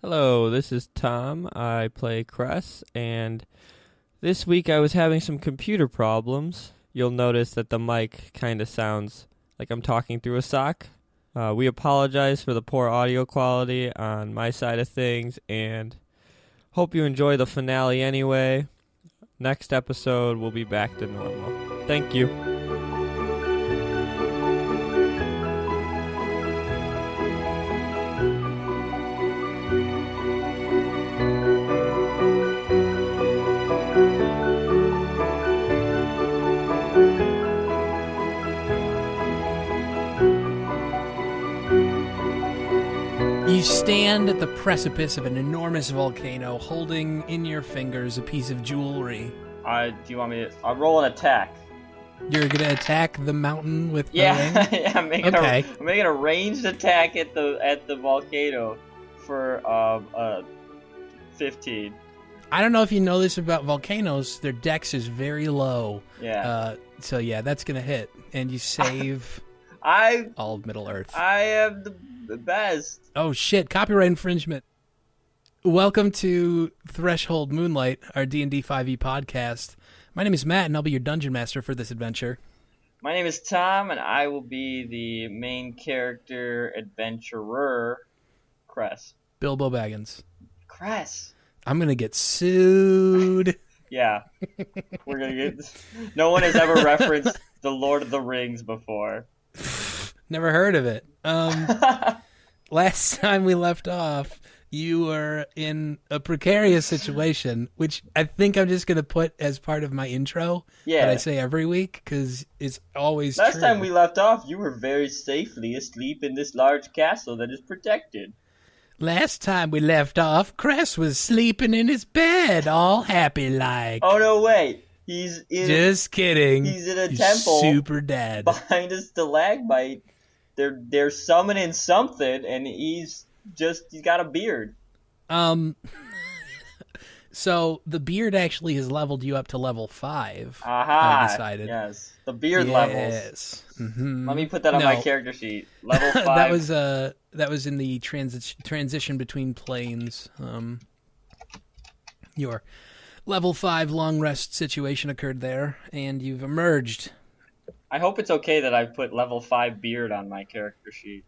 Hello, this is Tom. I play Cress, and this week I was having some computer problems. You'll notice that the mic kind of sounds like I'm talking through a sock. We apologize for the poor audio quality on my side of things, and hope you enjoy the finale anyway. Next episode, we'll be back to normal. Thank you. You stand at the precipice of an enormous volcano, holding in your fingers a piece of jewelry. Do you want me to? I'll roll an attack. You're gonna attack the mountain with the ring? Yeah, I'm making a ranged attack at the volcano for 15. I don't know if you know this about volcanoes. Their dex is very low. Yeah. So yeah, that's gonna hit, and you save all of Middle Earth. I am the best. Oh shit! Copyright infringement. Welcome to Threshold Moonlight, our D&D 5e podcast. My name is Matt, and I'll be your dungeon master for this adventure. My name is Tom, and I will be the main character adventurer, Cress. Bilbo Baggins. Cress. I'm gonna get sued. Yeah. We're gonna get. No one has ever referenced the Lord of the Rings before. Never heard of it. Last time we left off, you were in a precarious situation, which I think I'm just going to put as part of my intro that I say every week, because it's always Last true. time we left off, you were very safely asleep in this large castle that is protected. Last time we left off, Cress was sleeping in his bed, all happy-like. Oh, no, wait. Just kidding. He's in a temple. Super dead. Behind a stalagmite. They're summoning something, and he's got a beard. So the beard actually has leveled you up to level 5. Aha! I've decided. Yes, the beard levels. Mm-hmm. Let me put that on my character sheet. Level 5. that was in the transition between planes. Your level 5 long rest situation occurred there, and you've emerged. I hope it's okay that I put level 5 beard on my character sheet.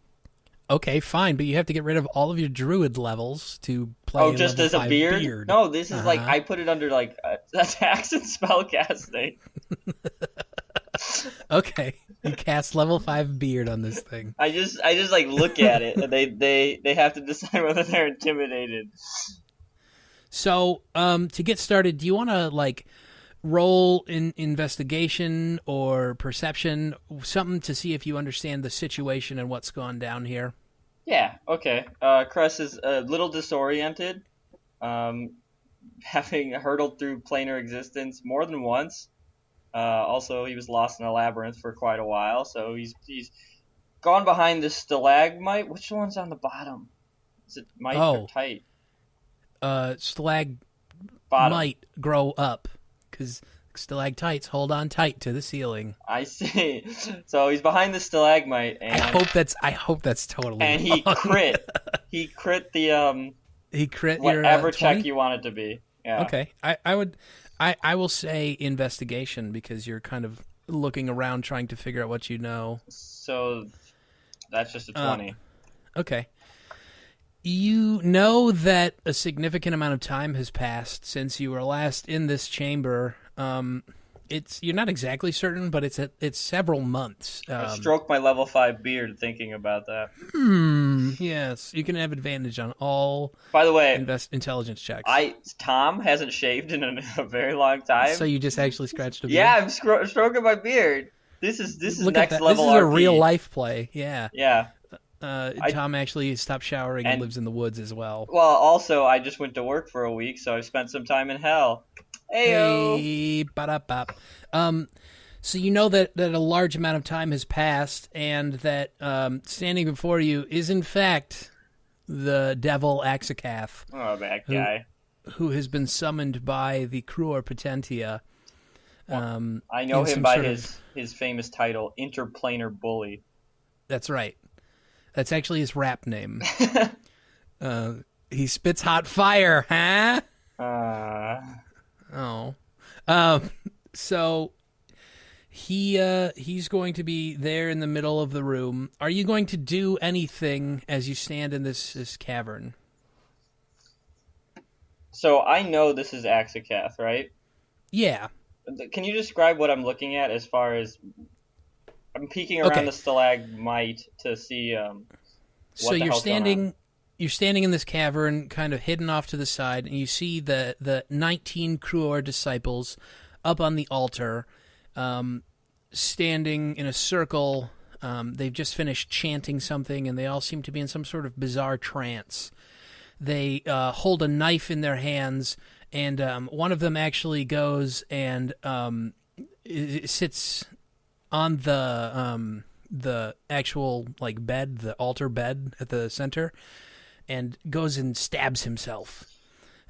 Okay, fine, but you have to get rid of all of your druid levels to play. Oh, just as a beard? No, this is like I put it under like attacks and spellcasting. Okay, you cast level 5 beard on this thing. I just like look at it, and they have to decide whether they're intimidated. So, to get started, do you want to like roll in investigation or perception, something to see if you understand the situation and what's gone down here? Yeah, okay. Cress is a little disoriented, having hurtled through planar existence more than once. Also, he was lost in a labyrinth for quite a while, so he's gone behind this stalagmite. Which one's on the bottom? Is it mite or tight? Stalagmite might grow up. Because stalactites hold on tight to the ceiling. I see. So he's behind the stalagmite, and I hope that's totally. And he crit. He crit the He crit whatever your check you want it to be. Yeah. Okay. I will say investigation, because you're kind of looking around trying to figure out what you know. So that's just a 20. Okay. You know that a significant amount of time has passed since you were last in this chamber. You're not exactly certain, but it's several months. I stroke my level 5 beard thinking about that. Yes, you can have advantage on all. By the way, intelligence checks. Tom hasn't shaved in a very long time. So you just actually scratched a beard? Yeah, I'm stroking my beard. This is next level. This is a RP. real life play. Yeah. Yeah. Tom actually stopped showering and lives in the woods as well. Well, also, I just went to work for a week, so I've spent some time in hell. Heyo. Hey, ba-da-bop. So you know that a large amount of time has passed, and that standing before you is, in fact, the devil Axacath. Oh, that guy. Who has been summoned by the Cruor Potentia. I know him by his famous title, Interplanar Bully. That's right. That's actually his rap name. He spits hot fire, huh? Oh. So he's going to be there in the middle of the room. Are you going to do anything as you stand in this cavern? So I know this is Axakath, right? Yeah. Can you describe what I'm looking at as far as... I'm peeking around the stalagmite to see so you're standing in this cavern, kind of hidden off to the side, and you see the 19 Crescere disciples up on the altar, standing in a circle. They've just finished chanting something, and they all seem to be in some sort of bizarre trance. They hold a knife in their hands, and one of them actually goes and sits on the actual bed, the altar bed at the center, and goes and stabs himself.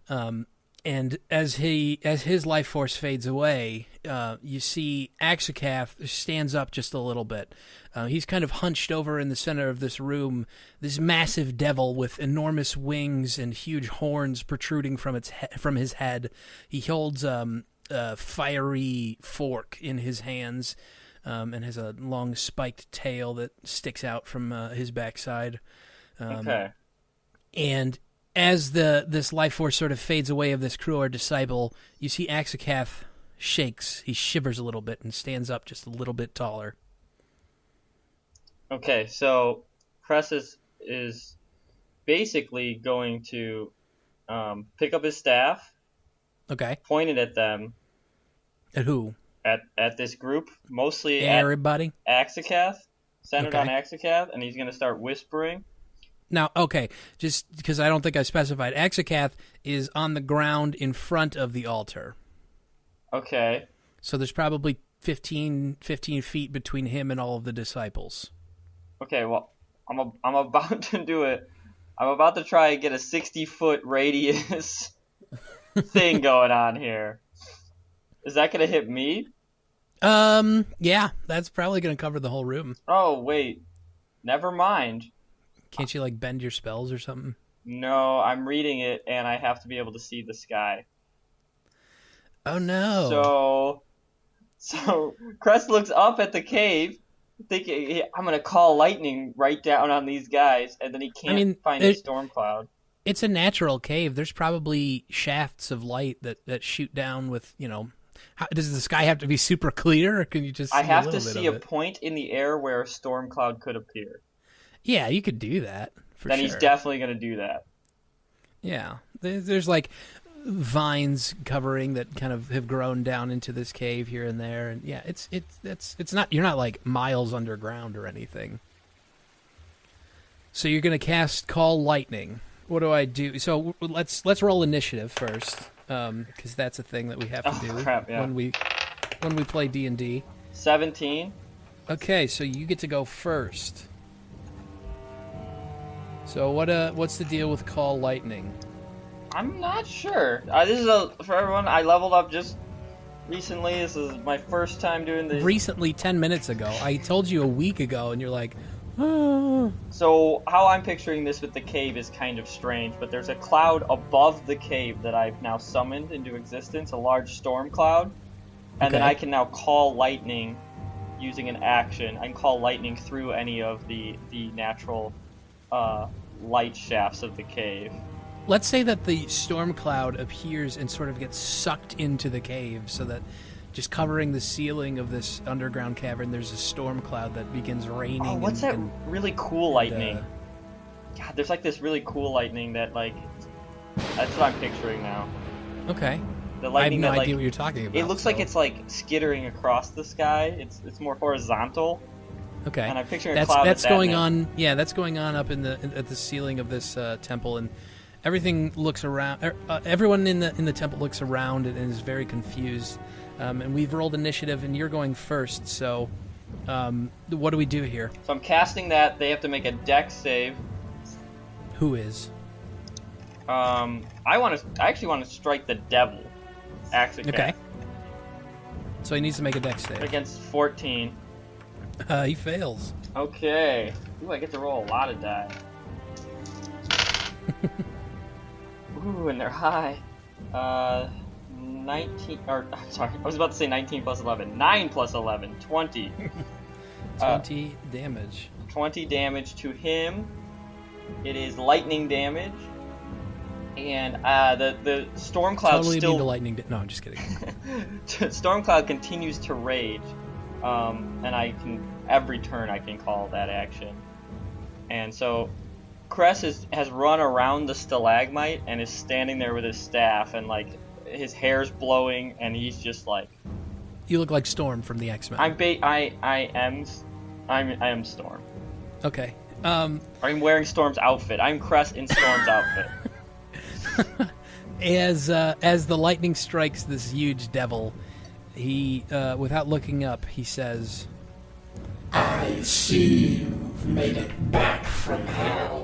And as his life force fades away, you see Axakath stands up just a little bit. He's kind of hunched over in the center of this room, this massive devil with enormous wings and huge horns protruding from his head. He holds a fiery fork in his hands, and has a long spiked tail that sticks out from his backside. Okay. And as this life force sort of fades away of this Crescere disciple, you see Axakath shakes. He shivers a little bit and stands up just a little bit taller. Okay, so Cress is basically going to pick up his staff, Okay. point it at them. At who? At this group, mostly Everybody? at Axakath, centered Okay. on Axakath, and he's going to start whispering. Now, okay, just because I don't think I specified, Axakath is on the ground in front of the altar. Okay. So there's probably 15 feet between him and all of the disciples. Okay, well, I'm about to do it. I'm about to try and get a 60-foot radius thing going on here. Is that going to hit me? Yeah, that's probably going to cover the whole room. Oh, wait. Never mind. Can't you, bend your spells or something? No, I'm reading it, and I have to be able to see the sky. Oh, no. So Crest looks up at the cave, thinking, I'm going to call lightning right down on these guys, and then he can't find a storm cloud. It's a natural cave. There's probably shafts of light that shoot down with, does the sky have to be super clear, or can you just see I have a to little bit see of a it? point in the air where a storm cloud could appear. Yeah, you could do that, for Then sure. he's definitely going to do that. Yeah. There's vines covering that kind of have grown down into this cave here and there, and yeah, it's not, you're not miles underground or anything. So you're going to cast Call Lightning. What do I do? So let's roll initiative first, because that's a thing that we have to do crap, yeah. when we play D&D. 17. Okay, so you get to go first. So what's the deal with Call Lightning? I'm not sure. This is for everyone. I leveled up just recently. This is my first time doing this. Recently, 10 minutes ago. I told you a week ago, and you're like, oh. So how I'm picturing this with the cave is kind of strange, but there's a cloud above the cave that I've now summoned into existence, a large storm cloud, and then Okay. I can now call lightning using an action. I can call lightning through any of the natural light shafts of the cave. Let's say that the storm cloud appears and sort of gets sucked into the cave, so that just covering the ceiling of this underground cavern, there's a storm cloud that begins raining. Oh, what's that really cool lightning? God, there's this really cool lightning that that's what I'm picturing now. Okay. The I have lightning no that idea what you're talking about. it looks like it's skittering across the sky. It's more horizontal. Okay. And I'm picturing a cloud that's at going that on. Yeah, that's going on up at the ceiling of this temple, and everything looks around. Everyone in the temple looks around and is very confused. And we've rolled initiative, and you're going first. So, what do we do here? So I'm casting that. They have to make a dex save. Who is? I actually want to strike the devil. Axakath. Okay. So he needs to make a dex save. Against 14. He fails. Okay. Ooh, I get to roll a lot of die. Ooh, and they're high. 19, or sorry, I was about to say 19 plus 11. 9 plus 11, 20. 20 damage. 20 damage to him. It is lightning damage. And the storm cloud Totally still... immune to lightning. No, I'm just kidding. Storm cloud continues to rage. And I can... Every turn I can call that action. And so... Cress has run around the stalagmite and is standing there with his staff, and like his hair's blowing, and he's just like, You look like Storm from the X-Men. I am Storm. Okay. I'm wearing Storm's outfit. I'm Cress in Storm's outfit. As the lightning strikes this huge devil, he without looking up, he says, I see you've made it back from hell.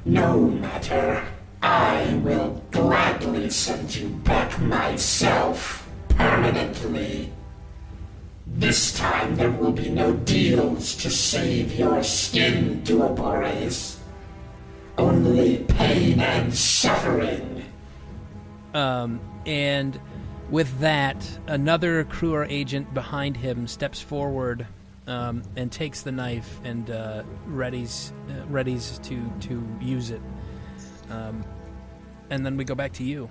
No matter, I will gladly send you back myself, permanently. This time there will be no deals to save your skin, Duobores. Only pain and suffering. And with that, another Crescere agent behind him steps forward and takes the knife and readies to use it. And then we go back to you.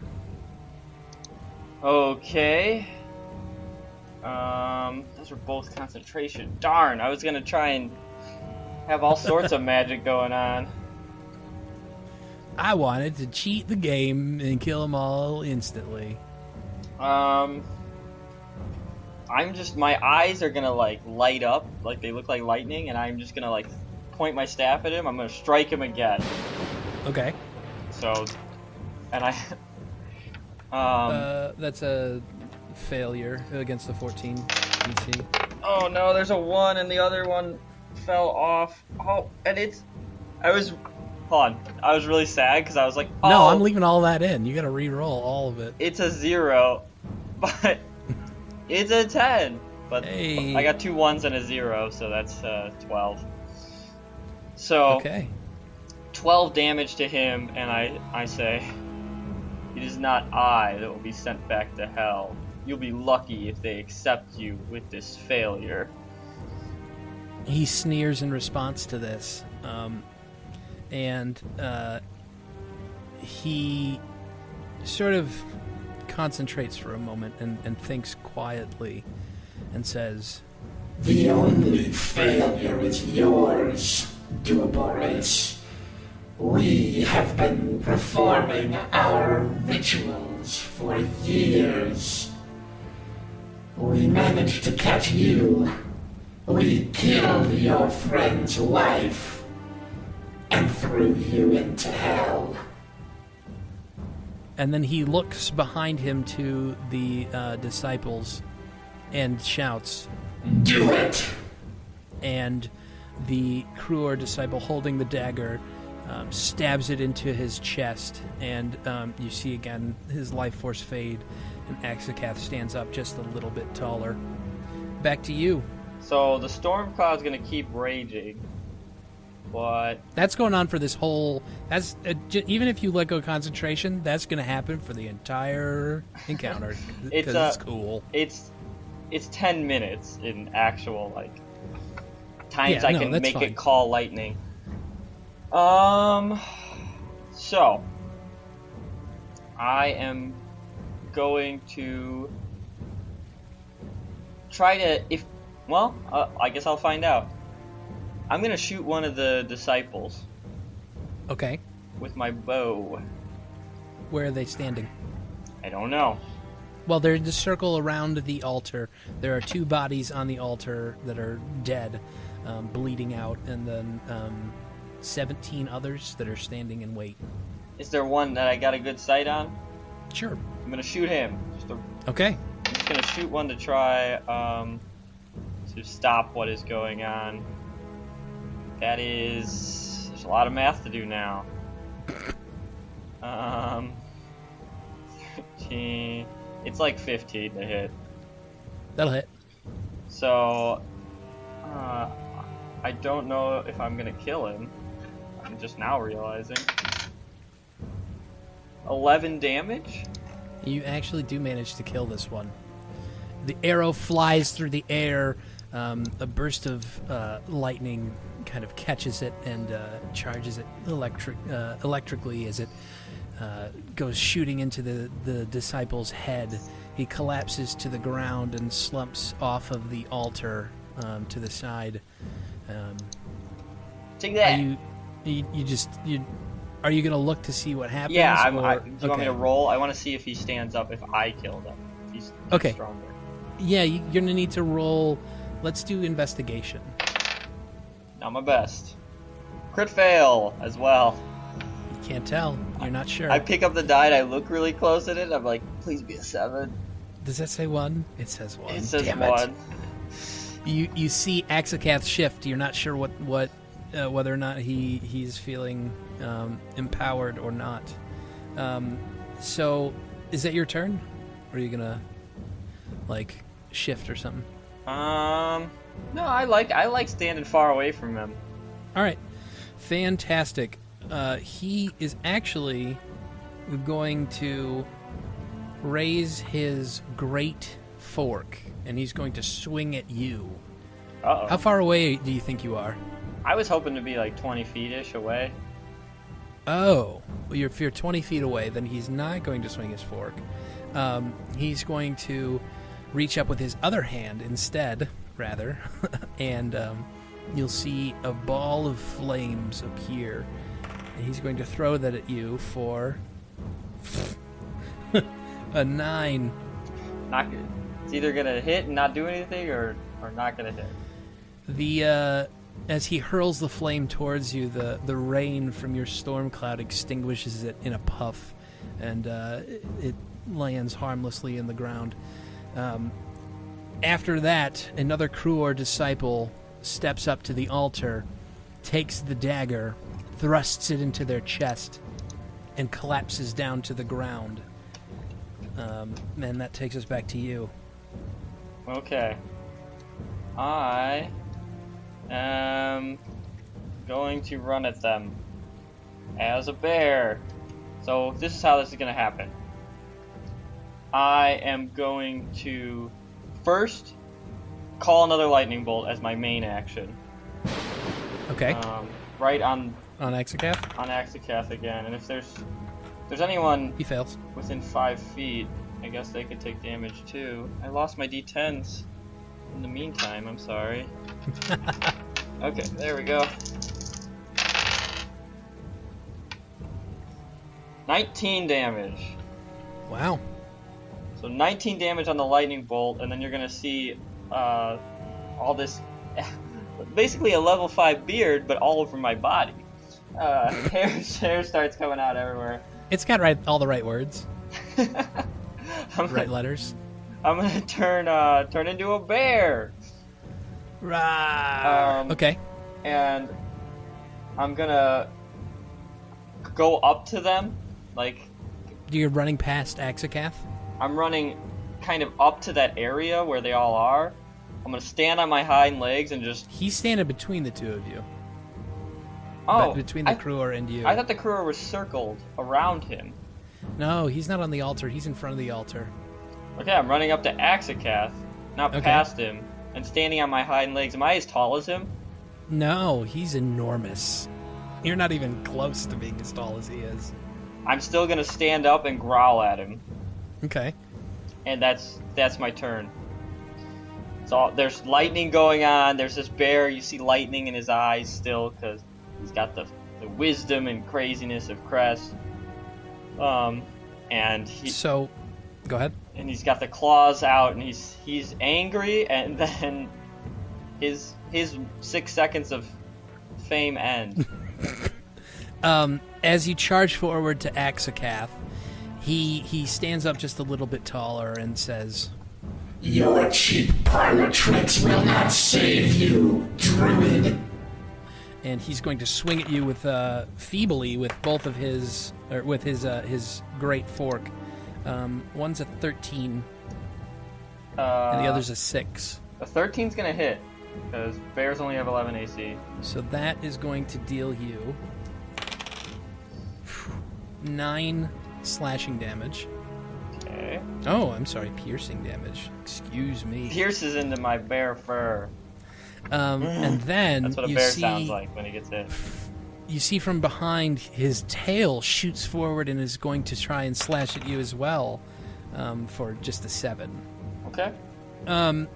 Okay. Those are both concentration. Darn, I was gonna try and have all sorts of magic going on. I wanted to cheat the game and kill them all instantly. My eyes are gonna like light up, like they look like lightning, and I'm just gonna like point my staff at him. I'm gonna strike him again. Okay. So, and that's a failure against the 14 DC. oh no, there's a 1 and the other one fell off. Oh, and I was really sad because I was like, oh. No, I'm leaving all that in. You gotta re-roll all of it. It's a 0, but it's a 10. But Hey. I got 2 1s and a 0, so that's 12. So, Okay. 12 damage to him, and I say, it is not I that will be sent back to hell. You'll be lucky if they accept you with this failure. He sneers in response to this. And he sort of concentrates for a moment and thinks quietly and says, The only failure is yours, Duobores. We have been performing our rituals for years. We managed to catch you. We killed your friend's wife and threw you into hell. and then he looks behind him to the disciples and shouts, Do it! and the Crescere disciple holding the dagger stabs it into his chest, and you see again his life force fade, and Axakath stands up just a little bit taller. Back to you. So the storm cloud's gonna keep raging, but That's going on for this whole. That's even if you let go concentration, that's going to happen for the entire encounter. It's cool. it's 10 minutes in actual like times I can that's make fine. it call lightning. So I am going to try to I guess I'll find out. I'm gonna shoot one of the disciples Okay, with my bow. where are they standing? I don't know. Well, they're in the circle around the altar. There are two bodies on the altar that are dead, bleeding out, and then 17 others that are standing in wait. Is there one that I got a good sight on? Sure. I'm gonna shoot him. Okay. I'm just gonna shoot one to try to stop what is going on. There's a lot of math to do now. 13. It's like 15 to hit. That'll hit. So I don't know if I'm gonna kill him. I'm just now realizing. 11 damage. You actually do manage to kill this one. The arrow flies through the air. A burst of lightning kind of catches it and charges it electrically as it goes shooting into the disciple's head. He collapses to the ground and slumps off of the altar to the side. Take that. Are you gonna look to see what happens? Yeah, do you want me to roll? I want to see if he stands up if I kill him. If he's stronger. Yeah, you're gonna need to roll. Let's do investigation. Not my best. Crit fail as well. You can't tell. You're not sure. I pick up the die and I look really close at it. I'm like, please be a 7. Does that say 1? It says 1. It says Damn 1. You see Axakath shift. You're not sure what whether or not he's feeling empowered or not. So, is that your turn? Or are you gonna shift or something? No, I like standing far away from him. All right, fantastic. He is actually going to raise his great fork, and he's going to swing at you. Uh-oh. How far away do you think you are? I was hoping to be like 20 feet-ish away. Oh, well, if you're 20 feet away, then he's not going to swing his fork. He's going to reach up with his other hand instead, rather, and you'll see a ball of flames appear. And he's going to throw that at you for a 9. Not good. It's either gonna hit and not do anything, or not gonna hit. As he hurls the flame towards you, the rain from your storm cloud extinguishes it in a puff, and it lands harmlessly in the ground. After that, another crew or disciple steps up to the altar, takes the dagger, thrusts it into their chest, and collapses down to the ground. And that takes us back to you. Okay. I am going to run at them as a bear. So this is how this is going to happen. I am going to first call another lightning bolt as my main action. Okay. Right on Axakath? On Axakath again. And if there's anyone he fails within 5 feet, I guess they could take damage too. I lost my D10s in the meantime, I'm sorry. Okay, there we go. 19 damage. Wow. So 19 damage on the lightning bolt, and then you're gonna see all this, basically a level 5 beard, but all over my body. Hair starts coming out everywhere. It's got all the right words. Right letters. I'm gonna turn into a bear. Okay. And I'm gonna go up to them, like. You're running past Axakath? I'm running kind of up to that area where they all are. I'm gonna stand on my hind legs and just. He's standing between the two of you. Oh, between the crewer and you. I thought the crewer was circled around him. No, he's not on the altar. He's in front of the altar. Okay, I'm running up to Axakath, not past him, and standing on my hind legs. Am I as tall as him? No, he's enormous. You're not even close to being as tall as he is. I'm still gonna stand up and growl at him. Okay. And that's my turn. So there's lightning going on. There's this bear. You see lightning in his eyes still because he's got the wisdom and craziness of Cress. And he. So, go ahead. And he's got the claws out, and he's angry, and then his 6 seconds of fame end. As you charge forward to Axakath, he stands up just a little bit taller and says, "Your cheap parlor tricks will not save you, druid." And he's going to swing at you with feebly with both of his great fork. One's a 13, and the other's a 6. A 13's gonna hit because bears only have 11 AC. So that is going to deal you 9 slashing damage. Okay. Oh, I'm sorry, piercing damage. Excuse me. Pierces into my bear fur. And then That's what a you bear see, sounds like when he gets hit. You see from behind his tail shoots forward and is going to try and slash at you as well, for just a 7. Okay.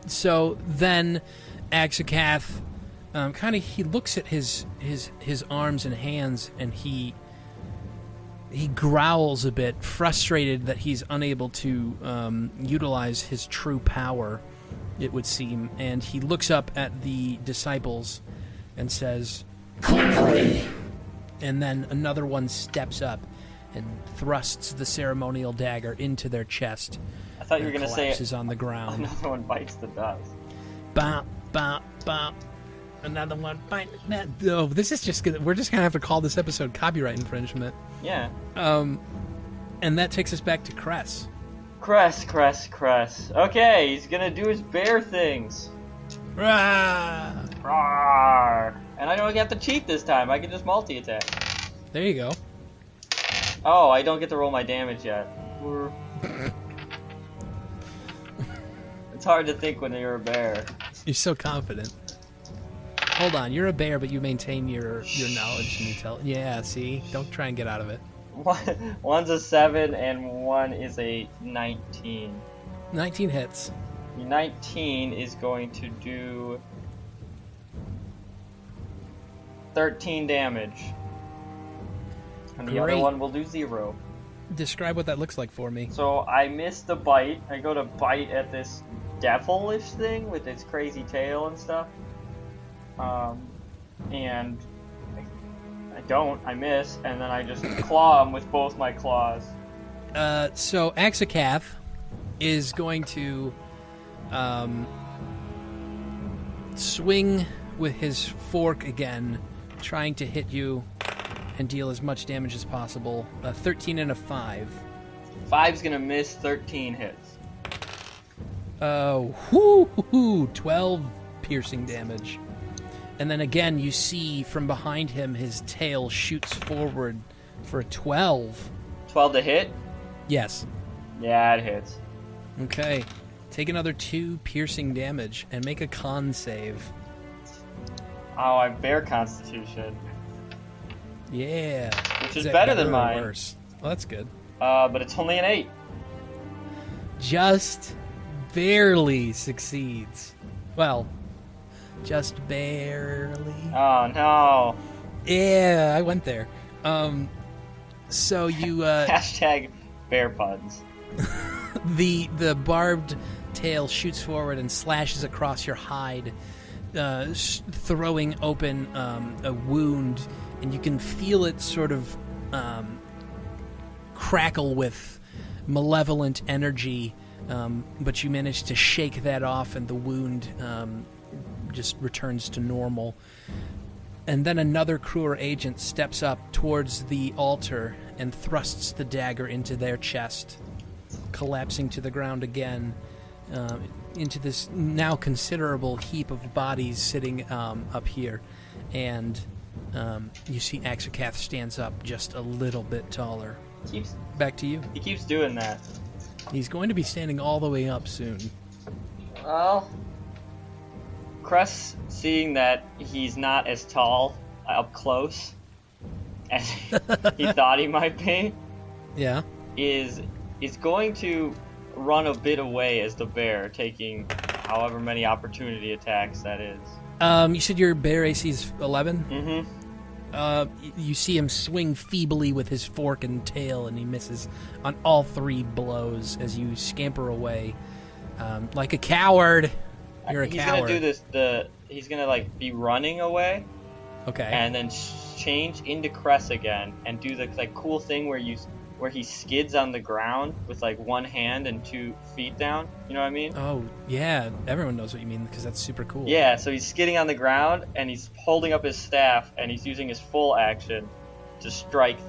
So then Axakath he looks at his arms and hands, and he growls a bit, frustrated that he's unable to utilize his true power, it would seem, and he looks up at the disciples and says, Quickly! and then another one steps up and thrusts the ceremonial dagger into their chest. I thought you were and going to say collapses on the ground. another one bites the dust. Bop, bop, bop. Another one bite. Oh, this is just gonna. We're just gonna have to call this episode copyright infringement. Yeah. And that takes us back to Cress. Cress. Okay, he's going to do his bear things. Rah! Rawr. And I don't have to cheat this time. I can just multi-attack. There you go. Oh, I don't get to roll my damage yet. It's hard to think when you're a bear. You're so confident. Hold on, you're a bear, but you maintain your knowledge and intelligence. Yeah, see? Don't try and get out of it. One's a 7 and one is a 19. 19 hits. 19 is going to do 13 damage. And the other Great. one will do 0. Describe what that looks like for me. So I miss the bite. I go to bite at this devilish thing with its crazy tail and stuff. And I don't. I miss, and then I just claw him with both my claws. So Axakath is going to swing with his fork again, trying to hit you and deal as much damage as possible. 13 and a 5. 5's gonna miss. 13 hits. 12 piercing damage. And then again, you see from behind him, his tail shoots forward for a 12. 12 to hit? Yes. Yeah, it hits. Okay. Take another 2 piercing damage and make a con save. Oh, I'm bear constitution. Yeah. Which is that better than or mine. Worse? Well, that's good. But it's only an 8. Just barely succeeds. Well, just barely. Oh, no. Yeah, I went there. So you Hashtag bear puns. the barbed tail shoots forward and slashes across your hide, throwing open a wound, and you can feel it sort of crackle with malevolent energy, but you manage to shake that off, and the wound just returns to normal. And then another Crescere agent steps up towards the altar and thrusts the dagger into their chest, collapsing to the ground again, into this now considerable heap of bodies sitting up here. And you see Axakath stands up just a little bit taller. Back to you. He keeps doing that. He's going to be standing all the way up soon. Well, Cress, seeing that he's not as tall up close as he thought he might be, Yeah. is going to run a bit away as the bear, taking however many opportunity attacks that is. You said your bear AC is 11? Mm-hmm. You see him swing feebly with his fork and tail, and he misses on all 3 blows as you scamper away. Like a coward. You're a He's coward. gonna do this. He's gonna be running away, Okay. and then change into Cress again, and do the cool thing where he skids on the ground with one hand and 2 feet down. You know what I mean? Oh, yeah. Everyone knows what you mean because that's super cool. Yeah. So he's skidding on the ground, and he's holding up his staff, and he's using his full action to strike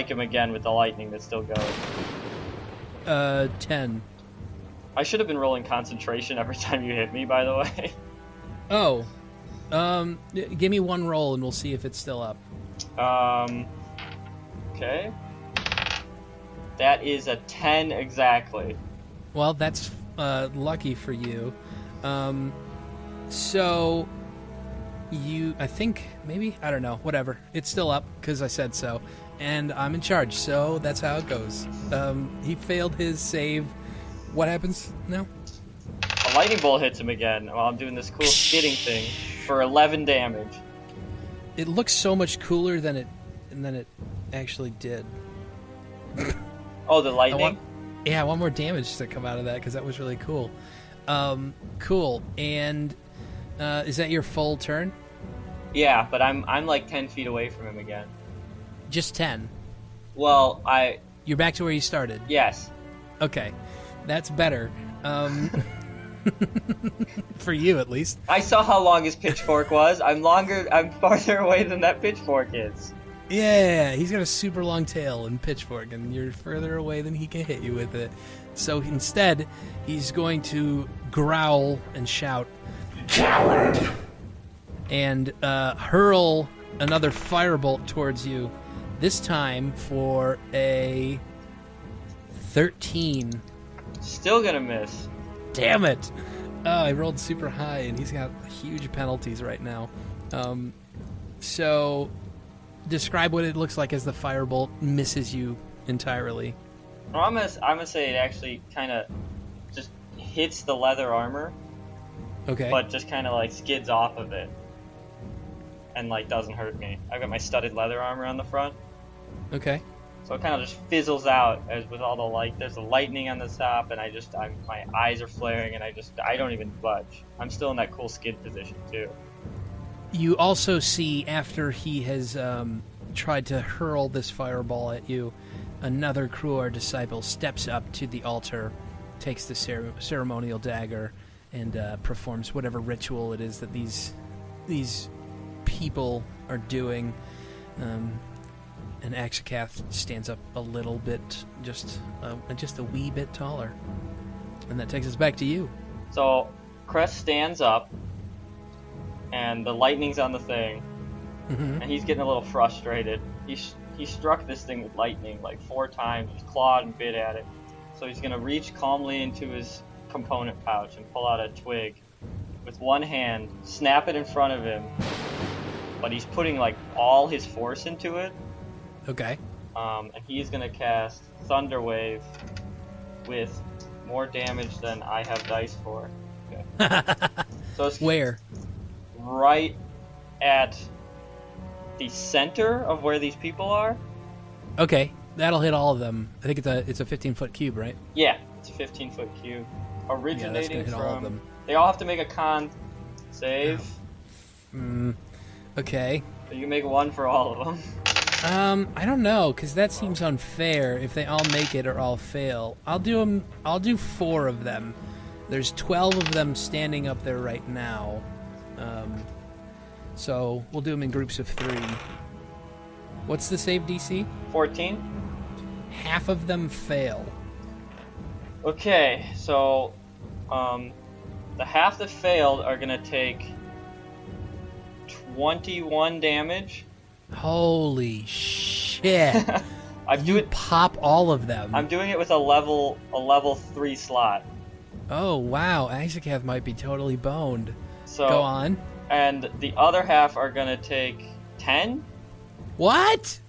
him again with the lightning that's still going. 10. I should have been rolling concentration every time you hit me, by the way. Oh. Give me 1 roll and we'll see if it's still up. Okay. That is a 10 exactly. Well, that's lucky for you. So I think, maybe, I don't know, whatever. It's still up because I said so, and I'm in charge, so that's how it goes. He failed his save. What happens now? A lightning bolt hits him again while I'm doing this cool skidding thing for 11 damage. It looks so much cooler than it actually did. Oh, the lightning? I want more damage to come out of that because that was really cool. Cool. And is that your full turn? Yeah, but I'm like 10 feet away from him again. Just 10? Well, You're back to where you started? Yes. Okay. That's better. For you, at least. I saw how long his pitchfork was. I'm farther away than that pitchfork is. Yeah, he's got a super long tail and pitchfork, and you're further away than he can hit you with it. So instead, he's going to growl and shout, Coward! and hurl another firebolt towards you, this time for a 13. Still gonna miss. Damn it! Oh, I rolled super high, and he's got huge penalties right now. So, describe what it looks like as the firebolt misses you entirely. Well, I'm gonna say it actually kind of just hits the leather armor, Okay. but just kind of like skids off of it, and like doesn't hurt me. I've got my studded leather armor on the front, Okay. so it kind of just fizzles out as with all the light. There's the lightning on the top, and my eyes are flaring, and I don't even budge. I'm still in that cool skid position too. You also see, after he has tried to hurl this fireball at you, another Cruar disciple steps up to the altar, takes the ceremonial dagger, and performs whatever ritual it is that these people are doing. And Axakath stands up a little bit, just a wee bit taller. And that takes us back to you. So Crest stands up, and the lightning's on the thing, Mm-hmm. and he's getting a little frustrated. He struck this thing with lightning like 4 times, just clawed and bit at it. So he's gonna reach calmly into his component pouch and pull out a twig with one hand, snap it in front of him, but he's putting like all his force into it. Okay. And he's gonna cast Thunder Wave with more damage than I have dice for. Okay. So it's Where? right at the center of where these people are. Okay, that'll hit all of them. I think it's a 15-foot cube, right? Yeah, it's a 15-foot cube, Yeah, that's originating gonna hit from. all of them. They all have to make a con save. Okay. So you make one for all of them. I don't know, because that seems unfair if they all make it or all fail. I'll do 4 of them. There's 12 of them standing up there right now. So we'll do them in groups of 3. What's the save DC? 14. Half of them fail. Okay, so the half that failed are gonna take 21 damage. Holy shit. I'm Pop all of them. I'm doing it with a level 3 slot. Oh, wow. Axakath might be totally boned. So Go on. And the other half are gonna take 10. What?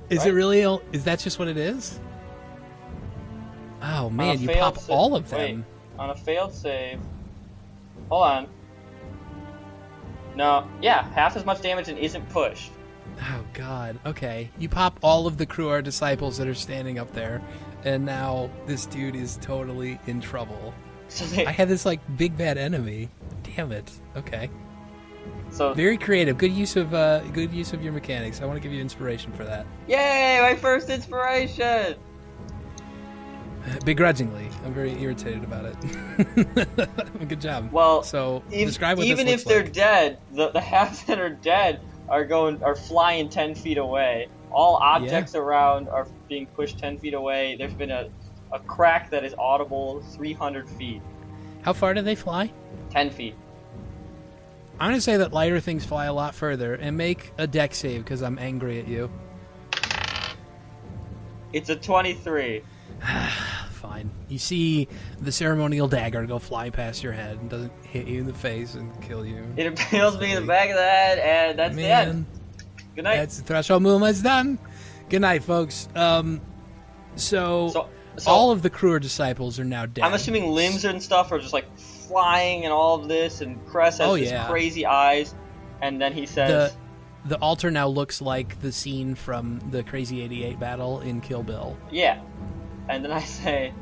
Is Right. it really? Is that just what it is? Oh, man. You failed pop all of them. Wait, on a failed save. Hold on. No, yeah, half as much damage and isn't pushed. Oh, God. Okay. You pop all of the Cruar disciples that are standing up there, and now this dude is totally in trouble. So they, I had this, like, big bad enemy. Damn it. Okay. so Very creative. Good use of your mechanics. I want to give you inspiration for that. yay, my first inspiration. Begrudgingly. I'm very irritated about it. Good job. Well, so describe what even this if looks they're like. dead, the half that are dead are flying 10 feet away. All objects around are being pushed 10 feet away. There's been a crack that is audible 300 feet. How far do they fly? 10 feet. I'm going to say that lighter things fly a lot further, and make a deck save because I'm angry at you. It's a 23. Fine. You see the ceremonial dagger go flying past your head and doesn't hit you in the face and kill you. It impales me in the back of the head, and that's the end. Good night. That's the Threshold Moonlight's done. Good night, folks. So all of the Crescere disciples are now dead. I'm assuming limbs and stuff are just like flying and all of this, and Cress has these crazy eyes, and then he says... The altar now looks like the scene from the Crazy 88 battle in Kill Bill. Yeah. And then I say,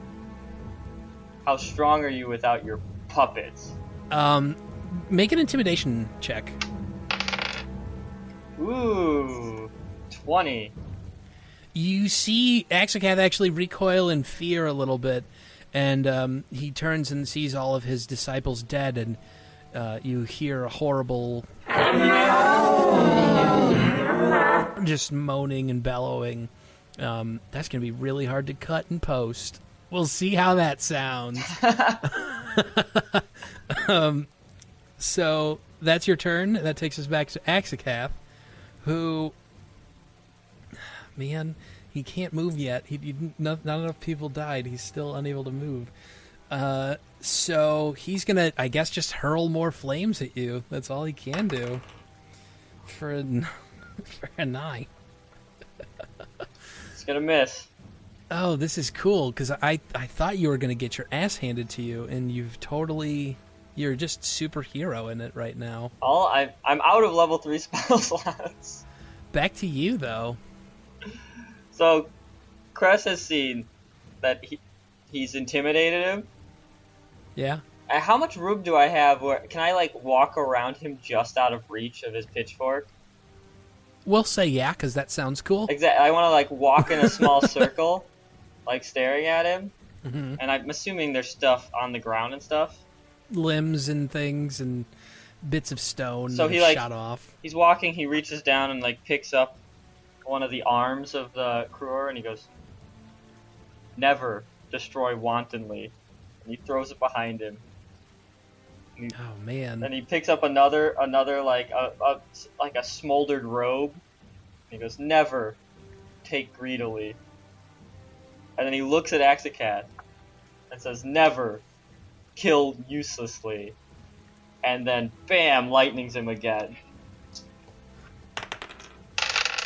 how strong are you without your puppets? Make an intimidation check. Ooh, 20. You see Axakath actually recoil in fear a little bit, and he turns and sees all of his disciples dead, and you hear a horrible... just moaning and bellowing. That's going to be really hard to cut and post. We'll see how that sounds. So that's your turn. That takes us back to Axakath, who, man, he can't move yet. Not enough people died. He's still unable to move. So he's going to, I guess, just hurl more flames at you. That's all he can do for a 9. It's going to miss. Oh, this is cool, because I thought you were going to get your ass handed to you, and you're just superhero in it right now. I'm out of level 3 spell slots. Back to you, though. So, Cress has seen that he's intimidated him. Yeah. How much room do I have? Can I, like, walk around him just out of reach of his pitchfork? We'll say yeah, because that sounds cool. Exactly. I want to, like, walk in a small circle, like, staring at him. Mm-hmm. And I'm assuming there's stuff on the ground and stuff. Limbs and things and bits of stone so that he, are like, shot off. He's walking, he reaches down and, like, picks up one of the arms of the Crescere, and he goes, "Never destroy wantonly." And he throws it behind him. Oh man! And he picks up another like a smoldered robe. And he goes, "Never take greedily." And then he looks at Axakath and says, "Never kill uselessly." And then, bam, lightnings him again.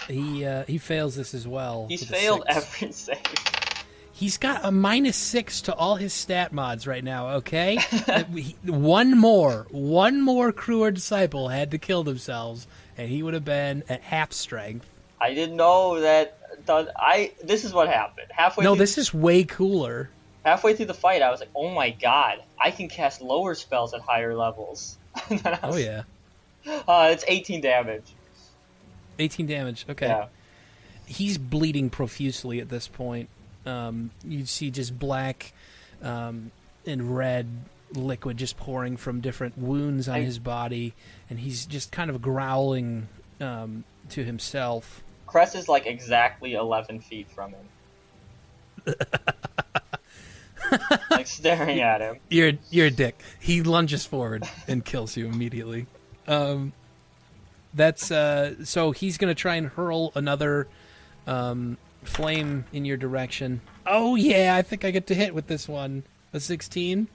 He fails this as well. He's failed every save. He's got a -6 to all his stat mods right now, okay? One more Crescere disciple had to kill themselves, and he would have been at half strength. I didn't know that. This is what happened. This is way cooler. Halfway through the fight, I was like, oh my god, I can cast lower spells at higher levels. Oh, yeah. It's 18 damage. 18 damage, okay. Yeah. He's bleeding profusely at this point. You see just black and red liquid just pouring from different wounds on his body, and he's just kind of growling to himself. Cress is like exactly 11 feet from him. Like staring at him. You're a dick. He lunges forward and kills you immediately. That's so he's gonna try and hurl another flame in your direction. Oh yeah, I think I get to hit with this one. A 16.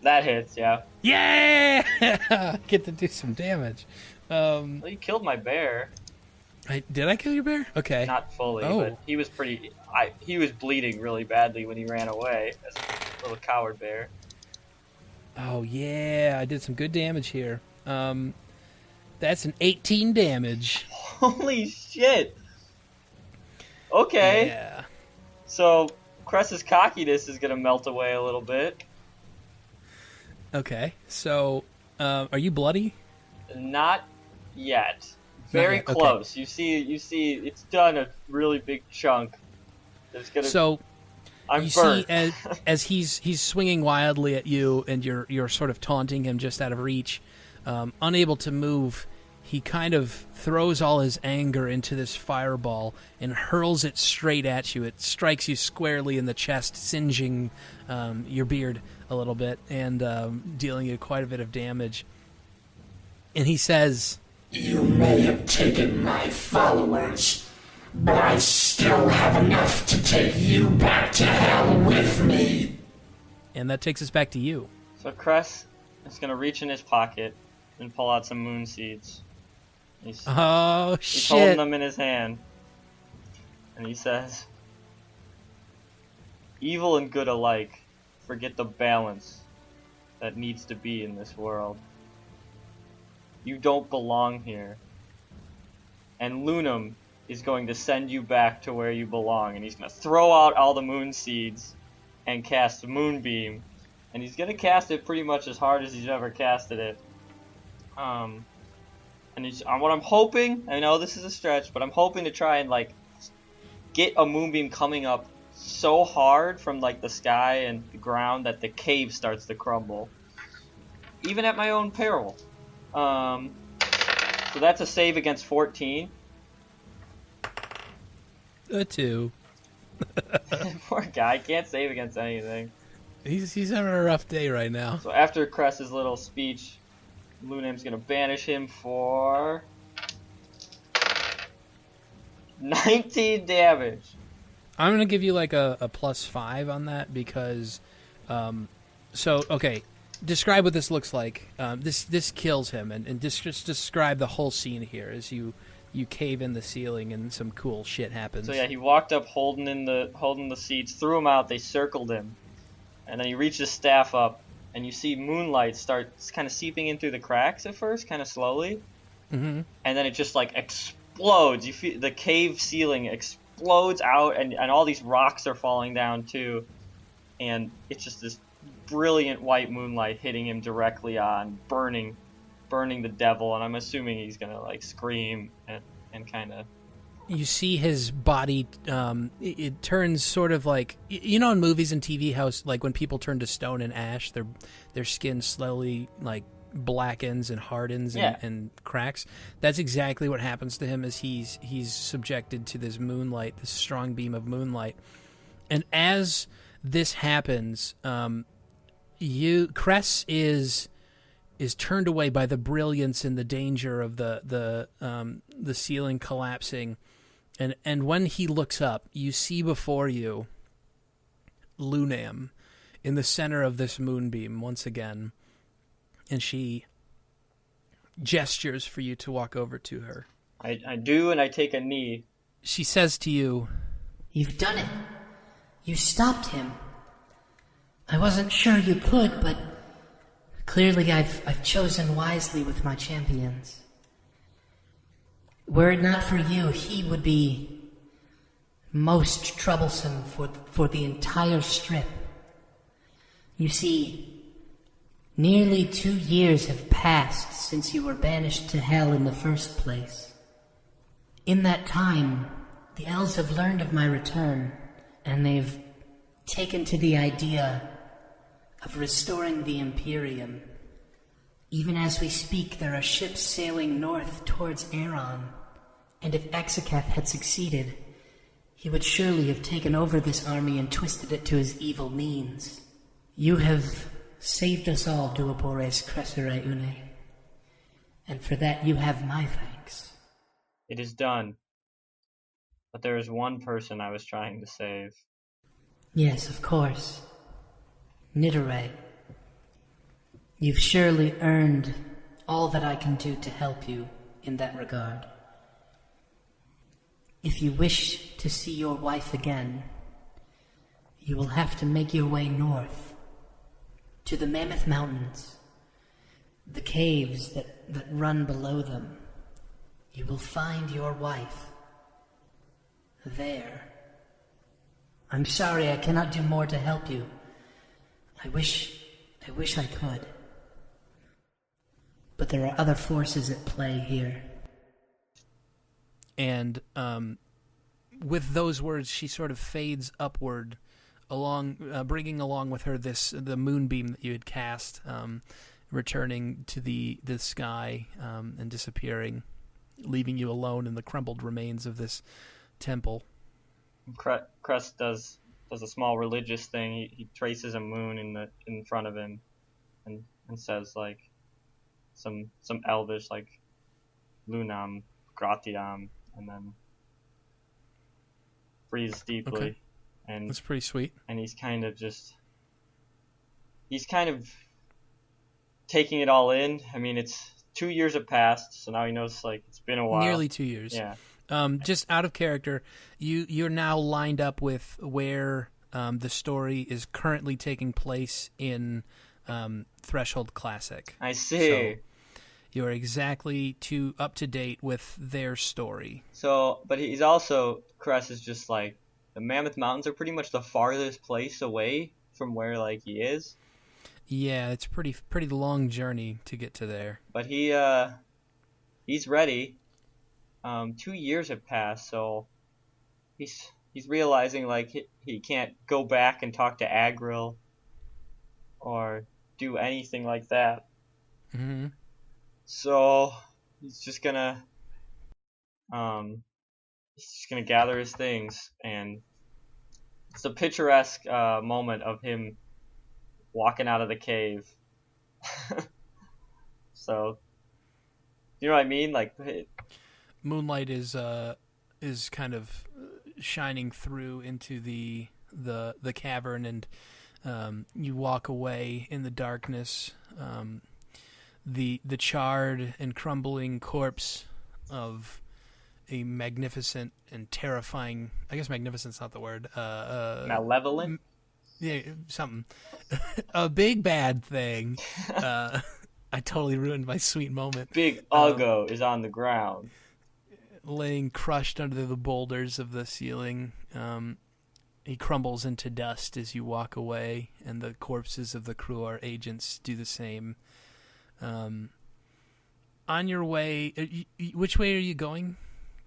That hits, yeah. Yeah, get to do some damage. Well, you killed my bear. Did I kill your bear? Okay. Not fully, but he was pretty. He was bleeding really badly when he ran away as a little coward bear. Oh yeah, I did some good damage here. That's an 18 damage. Holy shit! Okay. Yeah. So Cress's cockiness is gonna melt away a little bit. Okay. So, are you bloody? Not yet. Very close. Okay. You see, it's done a really big chunk. I'm you burnt. See as he's swinging wildly at you, and you're sort of taunting him just out of reach, unable to move. He kind of throws all his anger into this fireball and hurls it straight at you. It strikes you squarely in the chest, singeing your beard a little bit and dealing you quite a bit of damage. And he says, "You may have taken my followers, but I still have enough to take you back to hell with me. And that takes us back to you. So Cress is going to reach in his pocket and pull out some moon seeds. He's holding Shit. them in his hand. And he says, "Evil and good alike forget the balance that needs to be in this world. You don't belong here. And Lunam is going to send you back to where you belong." And he's going to throw out all the moon seeds and cast Moonbeam. And he's going to cast it pretty much as hard as he's ever casted it. And what I'm hoping, I know this is a stretch, but I'm hoping to try and like get a Moonbeam coming up so hard from like the sky and the ground that the cave starts to crumble. Even at my own peril. So that's a save against 14. A 2. Poor guy, can't save against anything. He's having a rough day right now. So after Cress's little speech, Lunam's gonna banish him for 19 damage. I'm gonna give you like a +5 on that because, okay, describe what this looks like. This kills him, and just describe the whole scene here as you cave in the ceiling and some cool shit happens. So yeah, he walked up holding the seeds, threw them out, they circled him, and then he reached his staff up, and you see moonlight start kind of seeping in through the cracks at first, kind of slowly, and then it just like explodes. You feel the cave ceiling explodes out, and all these rocks are falling down too, and it's just this brilliant white moonlight hitting him directly on, burning the devil, and I'm assuming he's gonna like scream and kind of. You see his body. It turns sort of like in movies and TV how like when people turn to stone and ash, their skin slowly like blackens and hardens and cracks. That's exactly what happens to him as he's subjected to this moonlight, this strong beam of moonlight, and as this happens, Cress is turned away by the brilliance and the danger of the ceiling collapsing, and when he looks up, you see before you Lunam in the center of this moonbeam once again, and she gestures for you to walk over to her. I do, and I take a knee. She says to you, "You've done it. You stopped him. I wasn't sure you could, but clearly I've chosen wisely with my champions. Were it not for you, he would be most troublesome for the entire strip. You see, nearly 2 years have passed since you were banished to hell in the first place. In that time, the elves have learned of my return, and they've taken to the idea of restoring the Imperium. Even as we speak, there are ships sailing north towards Aeron, and if Exoceth had succeeded, he would surely have taken over this army and twisted it to his evil means. You have saved us all, Duopores Crescere Une, and for that you have my thanks." It is done. But there is one person I was trying to save. "Yes, of course. Nidore. You've surely earned all that I can do to help you in that regard. If you wish to see your wife again, you will have to make your way north to the Mammoth Mountains, the caves that run below them. You will find your wife there. I'm sorry I cannot do more to help you. I wish I could. But there are other forces at play here." and with those words, she sort of fades upward, bringing along with her the moonbeam that you had cast, returning to the sky and disappearing, leaving you alone in the crumbled remains of this temple. Crest does a small religious thing. He traces a moon in front of him, and says like some Elvish like Lunam, Gratiam, and then breathes deeply, Okay. and That's pretty sweet. he's kind of taking it all in. I mean, it's 2 years have passed, so now he knows like it's been a while. Nearly 2 years. Yeah. Just out of character, you're now lined up with where the story is currently taking place in Threshold Classic. I see. So you're exactly up to date with their story. So, but he's also, Cress is just like, the Mammoth Mountains are pretty much the farthest place away from where like he is. Yeah, it's pretty long journey to get to there. But he's ready. 2 years have passed, so he's realizing like he can't go back and talk to Agril or do anything like that. Mm-hmm. So he's just gonna gather his things, and it's a picturesque moment of him walking out of the cave. So, you know what I mean? Like, Moonlight is kind of shining through into the cavern, and you walk away in the darkness. The charred and crumbling corpse of a magnificent and terrifying, I guess magnificent's not the word. malevolent. Yeah, something. A big bad thing. I totally ruined my sweet moment. Big Uggo is on the ground, laying crushed under the boulders of the ceiling. He crumbles into dust as you walk away, and the corpses of the Crescere agents do the same. On your way, which way are you going?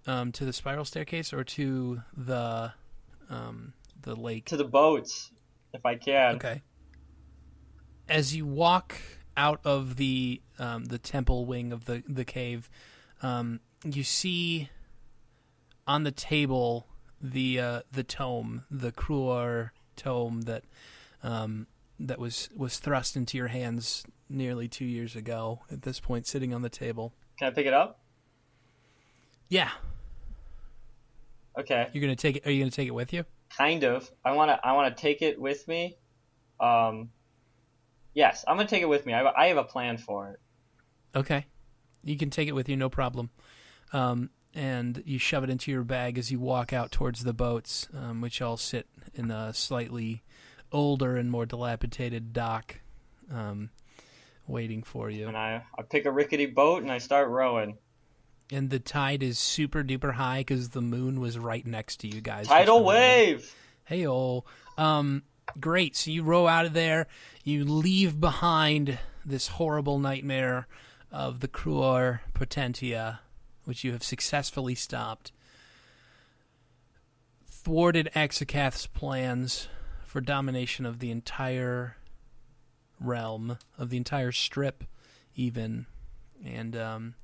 To the spiral staircase or to the lake? to the boats, if I can. Okay. As you walk out of the temple wing of the cave, you see on the table the tome, the Crescere tome that was thrust into your hands nearly 2 years ago. At this point, sitting on the table. Can I pick it up? Yeah. Okay. You're gonna take it. Are you gonna take it with you? Kind of. I wanna take it with me. Yes, I'm gonna take it with me. I have a plan for it. Okay. You can take it with you, no problem. And you shove it into your bag as you walk out towards the boats, which all sit in a slightly older and more dilapidated dock, waiting for you. And I pick a rickety boat and I start rowing. And the tide is super duper high because the moon was right next to you guys. Tidal wave! Hey-oh. Great. So you row out of there. You leave behind this horrible nightmare of the Crescere Potentia, which you have successfully stopped. Thwarted Exocath's plans for domination of the entire realm, of the entire strip, even. And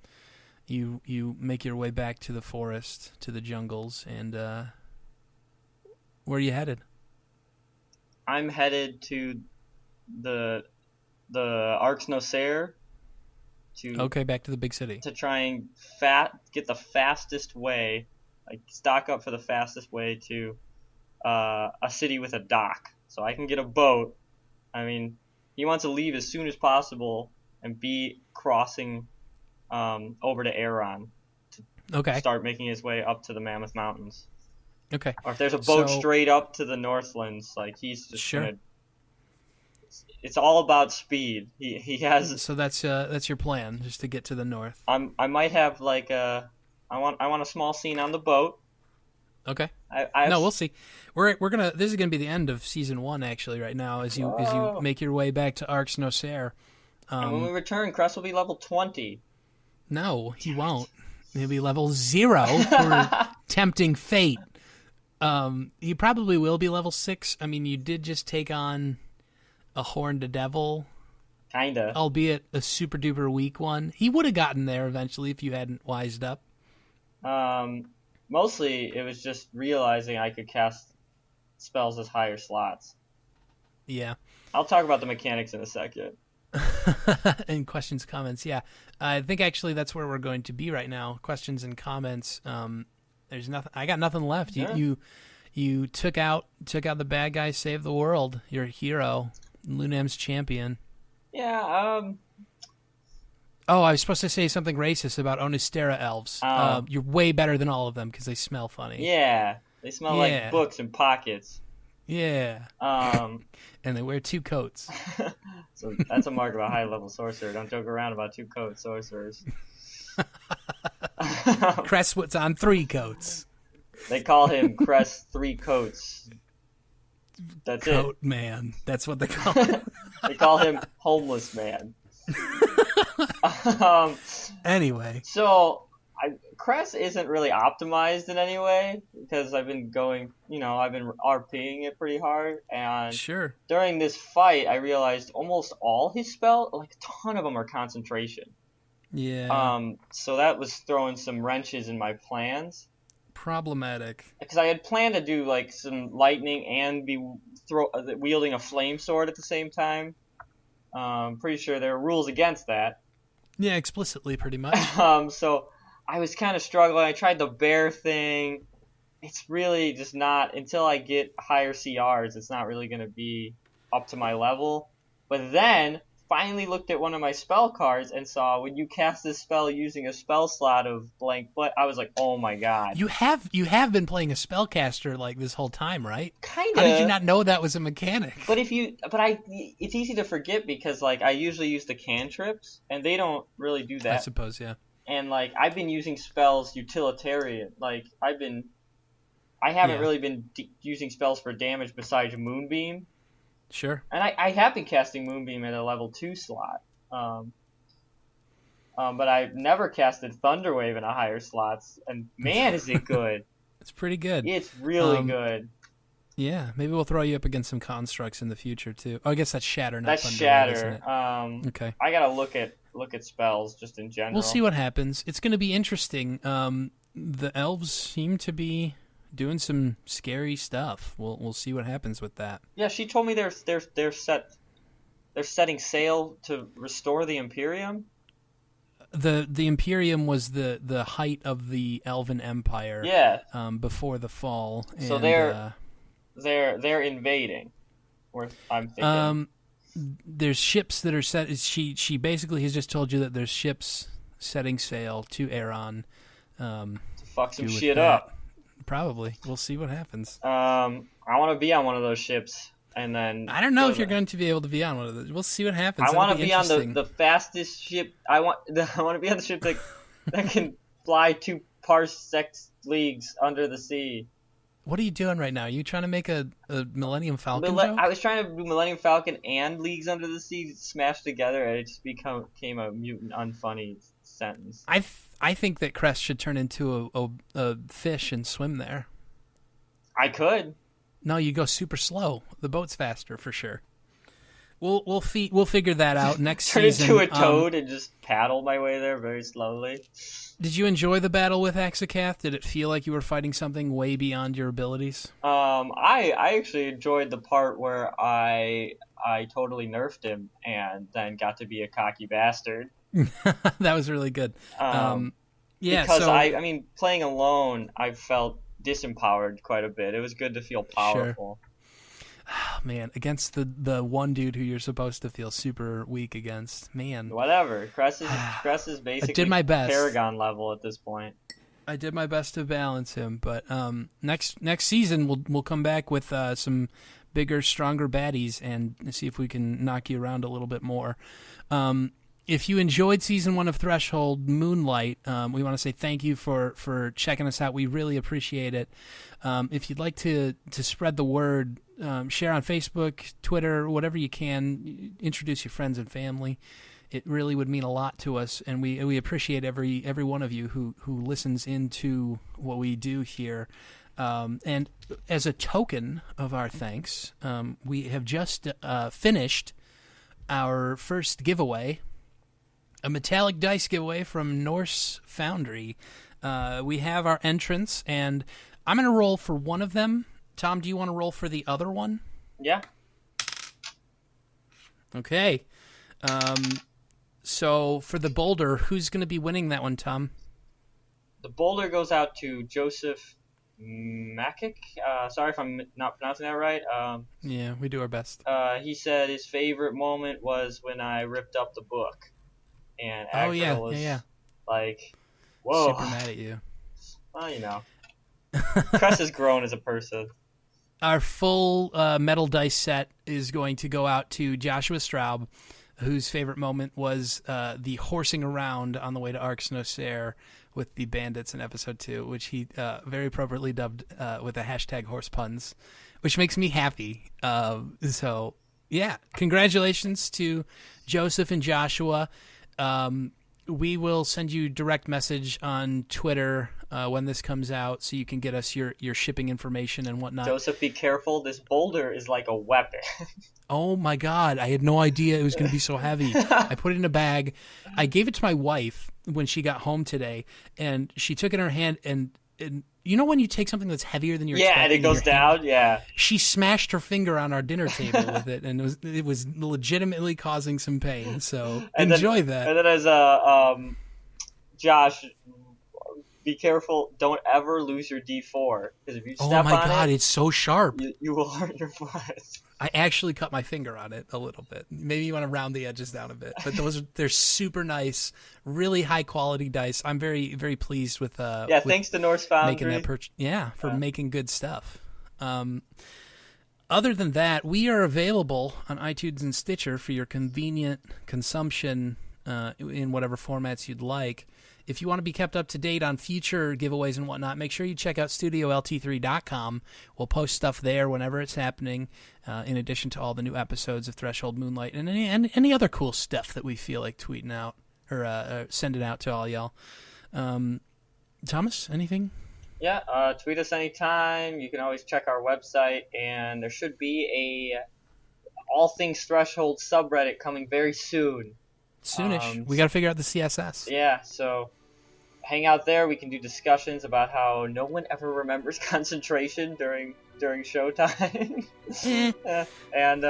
you make your way back to the forest, to the jungles, and where are you headed? I'm headed to the Crescere Okay, back to the big city. to try and get the fastest way, like stock up for the fastest way to a city with a dock, so I can get a boat. I mean, he wants to leave as soon as possible and be crossing over to Aeron Okay. start making his way up to the Mammoth Mountains. Okay. Or if there's a boat So- straight up to the Northlands, like he's just Sure. gonna. It's all about speed. He has. So that's your plan, just to get to the north. I might have like a. I want a small scene on the boat. Okay. I No, we'll see. We're gonna. This is gonna be the end of season 1, actually. Right now, as you make your way back to Crescere. And when we return, Cress will be level 20. No, he won't. He'll be level 0 for tempting fate. He probably will be level 6. I mean, you did just take on a horned devil, Kinda. albeit a super duper weak one. He would have gotten there eventually if you hadn't wised up. Mostly it was just realizing I could cast spells as higher slots. Yeah. I'll talk about the mechanics in a second. And questions, comments. Yeah. I think actually that's where we're going to be right now. Questions and comments. There's nothing. I got nothing left. Yeah. You took out the bad guy, saved the world. You're a hero, Lunam's champion. Yeah. Oh, I was supposed to say something racist about Onistera elves. You're way better than all of them because they smell funny. Yeah, they smell like books and pockets. Yeah. And they wear 2 coats. So that's a mark of a high-level sorcerer. Don't joke around about 2-coat sorcerers. Crestwood's on 3 coats. They call him Crest 3 Coats. That's Coat man. That's what they call him. They call him Homeless Man. Anyway. So, Crest isn't really optimized in any way because I've been going, I've been RPing it pretty hard. And sure. During this fight, I realized almost all his spells, like a ton of them are concentration. Yeah. So that was throwing some wrenches in my plans. Problematic. Because I had planned to do like some lightning and be wielding a flame sword at the same time. Pretty sure there are rules against that. Yeah, explicitly, pretty much. So I was kind of struggling. I tried the bear thing. It's really just not, until I get higher CRs, it's not really going to be up to my level. But then, finally looked at one of my spell cards and saw when you cast this spell using a spell slot of blank, but I was like, oh my god. You have been playing a spellcaster like this whole time, right? Kinda. How did you not know that was a mechanic? But it's easy to forget because like I usually use the cantrips and they don't really do that. I suppose, yeah. And like I've been using spells utilitarian. Like I haven't really been using spells for damage besides Moonbeam. Sure. And I have been casting Moonbeam at a level 2 slot. But I've never casted Thunderwave in a higher slots. And man, is it good. It's pretty good. It's really good. Yeah, maybe we'll throw you up against some constructs in the future, too. Oh, I guess that's Shatter, not That's Thunderwave, Shatter. isn't it? Okay. I gotta look at spells just in general. We'll see what happens. It's going to be interesting. The elves seem to be doing some scary stuff. We'll see what happens with that. Yeah, she told me they're setting sail to restore the Imperium. The Imperium was the height of the Elven Empire. Yeah. Before the fall. So and, they're invading. Or I'm thinking. There's ships that are set. She basically has just told you that there's ships setting sail to Aeron. To fuck some shit up. Probably. We'll see what happens. I want to be on one of those ships, and then I don't know if you're going to be able to be on one of those. We'll see what happens. I want to be on the fastest ship. I want to be on the ship that can fly 2 parsec leagues under the sea. What are you doing right now? Are you trying to make a Millennium Falcon joke? I was trying to do Millennium Falcon and Leagues Under the Sea smashed together, and it just became a mutant, unfunny sentence. I think that Crest should turn into a fish and swim there. I could. No, you go super slow. The boat's faster for sure. We'll figure that out next season. Turn into a toad and just paddle my way there very slowly. Did you enjoy the battle with Axakath? Did it feel like you were fighting something way beyond your abilities? I actually enjoyed the part where I totally nerfed him and then got to be a cocky bastard. That was really good. Yeah, because so, I mean, playing alone, I felt disempowered quite a bit. It was good to feel powerful. Sure. Oh, man, against the one dude who you're supposed to feel super weak against, man. Whatever. Crest is basically I did my best. Paragon level at this point. I did my best to balance him, but next season we'll come back with some bigger, stronger baddies and see if we can knock you around a little bit more. If you enjoyed Season 1 of Threshold, Moonlight, we want to say thank you for checking us out. We really appreciate it. If you'd like to spread the word, share on Facebook, Twitter, whatever you can, introduce your friends and family. It really would mean a lot to us, and we appreciate every one of you who listens into what we do here. And as a token of our thanks, we have just finished our first giveaway, a metallic dice giveaway from Norse Foundry. We have our entrants, and I'm going to roll for one of them. Tom, do you want to roll for the other one? Yeah. Okay. So for the boulder, who's going to be winning that one, Tom? The boulder goes out to Joseph Makic. Sorry if I'm not pronouncing that right. Yeah, we do our best. He said his favorite moment was when I ripped up the book, and Agriel was like, "Whoa!" Super mad at you. Well, you know, Cress has grown as a person. Our full metal dice set is going to go out to Joshua Straub, whose favorite moment was the horsing around on the way to Crescere with the bandits in episode 2, which he very appropriately dubbed with the hashtag horse puns, which makes me happy. So, yeah, congratulations to Joseph and Joshua. We will send you direct message on Twitter when this comes out, so you can get us your shipping information and whatnot. Joseph, be careful. This boulder is like a weapon. Oh my God, I had no idea it was going to be so heavy. I put it in a bag. I gave it to my wife when she got home today, and she took it in her hand, and you know when you take something that's heavier than you're expecting? Yeah, and it goes down, yeah. She smashed her finger on our dinner table with it, and it was legitimately causing some pain, so enjoy that. And then as Josh, be careful, don't ever lose your D4, because if you step on it... Oh my God, it's so sharp. You will hurt your foot. I actually cut my finger on it a little bit. Maybe you want to round the edges down a bit, but they're super nice, really high quality dice. I'm very, very pleased with with thanks to Norse Foundry making that making good stuff. Other than that, we are available on iTunes and Stitcher for your convenient consumption in whatever formats you'd like. If you want to be kept up to date on future giveaways and whatnot, make sure you check out StudioLT3.com. We'll post stuff there whenever it's happening, in addition to all the new episodes of Threshold, Moonlight, and any other cool stuff that we feel like tweeting out or sending out to all y'all. Thomas, anything? Yeah, tweet us anytime. You can always check our website, and there should be a All Things Threshold subreddit coming very soon. Soonish. We got to figure out the CSS. Yeah, so hang out there. We can do discussions about how no one ever remembers concentration during showtime. And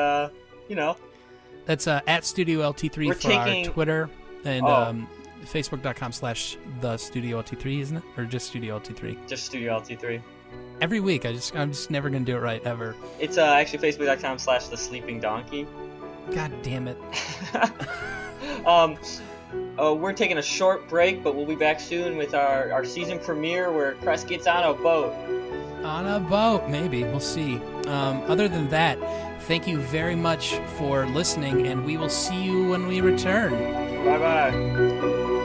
you know, that's at Studio LT3 for our Twitter and Facebook.com/TheStudioLT3, isn't it? Or just Studio LT3? Just Studio LT3. Every week, I'm just never gonna do it right ever. It's actually Facebook.com/TheSleepingDonkey. God damn it. We're taking a short break, but we'll be back soon with our season premiere where Cress gets on a boat. On a boat, maybe. We'll see. Other than that, thank you very much for listening, and we will see you when we return. Bye-bye.